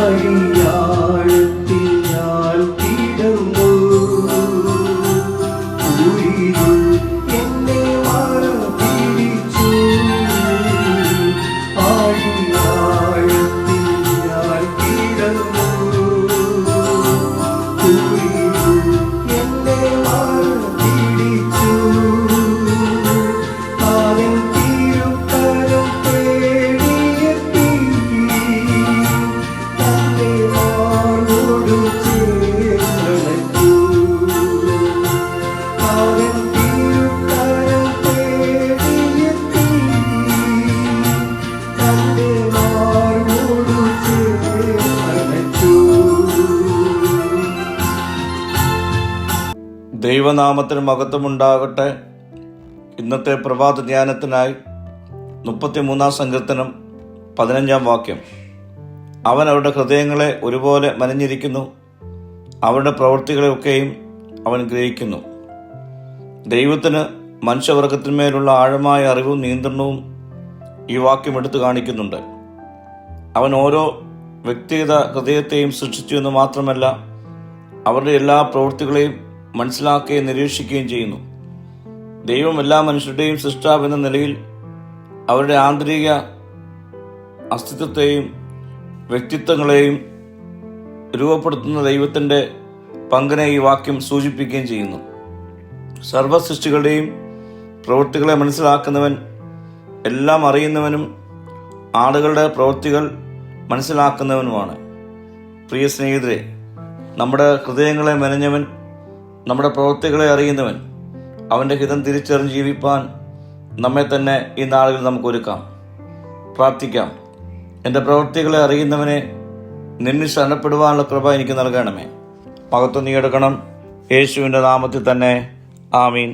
ആഴിയാഴത്തിൽ ഞാൻ കിടന്നു, ഉയിരിൽ എന്നെ മറ പിടിച്ചു. ആഴിയാഴത്തിൽ ഞാൻ കിടന്നു, ഉയിരിൽ എന്നെ മറ പിടിച്ചു. ആദ്യം തിരുക്കരം തേടിയെത്തി, തന്റെ മാറോടു ചേർന്നണച്ചു. ആദ്യം തിരുക്കരം തേടിയെത്തി, തന്റെ മാറോടു ചേർന്നണച്ചു. ദൈവനാമത്തിന് മഹത്വമുണ്ടാകട്ടെ. ഇന്നത്തെ പ്രഭാത ധ്യാനത്തിനായി 33 സങ്കീർത്തനം 15 വാക്യം. അവൻ അവരുടെ ഹൃദയങ്ങളെ ഒരുപോലെ മനഞ്ഞിരിക്കുന്നു, അവരുടെ പ്രവൃത്തികളെയൊക്കെയും അവൻ ഗ്രഹിക്കുന്നു. ദൈവത്തിന് മനുഷ്യവർഗത്തിന്മേലുള്ള ആഴമായ അറിവും നിയന്ത്രണവും ഈ വാക്യം എടുത്തു കാണിക്കുന്നുണ്ട്. അവൻ ഓരോ വ്യക്തിഗത ഹൃദയത്തെയും സൃഷ്ടിച്ചു എന്ന് മാത്രമല്ല, അവരുടെ എല്ലാ പ്രവൃത്തികളെയും മനസ്സിലാക്കുകയും നിരീക്ഷിക്കുകയും ചെയ്യുന്നു. ദൈവം എല്ലാ മനുഷ്യരുടെയും സൃഷ്ടാവ് എന്ന നിലയിൽ അവരുടെ ആന്തരിക അസ്തിത്വത്തെയും വ്യക്തിത്വങ്ങളെയും രൂപപ്പെടുത്തുന്ന ദൈവത്തിൻ്റെ പങ്കിനെ ഈ വാക്യം സൂചിപ്പിക്കുകയും ചെയ്യുന്നു. സർവ്വസൃഷ്ടികളുടെയും പ്രവൃത്തികളെ മനസ്സിലാക്കുന്നവൻ, എല്ലാം അറിയുന്നവനും ആളുകളുടെ പ്രവൃത്തികൾ മനസ്സിലാക്കുന്നവനുമാണ്. പ്രിയ സ്നേഹിതരെ, നമ്മുടെ ഹൃദയങ്ങളെ മെനഞ്ഞവൻ, നമ്മുടെ പ്രവൃത്തികളെ അറിയുന്നവൻ, അവൻ്റെ ഹിതം തിരിച്ചറിഞ്ഞ് ജീവിപ്പാൻ നമ്മെ തന്നെ ഈ നാളുകളിൽ നമുക്ക് ഒരുക്കാം. പ്രാർത്ഥിക്കാം. എൻ്റെ പ്രവൃത്തികളെ അറിയുന്നവനെ, നിന്നിൽ ശരണപ്പെടുവാനുള്ള കൃപ എനിക്ക് നൽകണമേ. മഹത്വം നീ എടുക്കണം. യേശുവിൻ്റെ നാമത്തിൽ തന്നെ. ആമീൻ.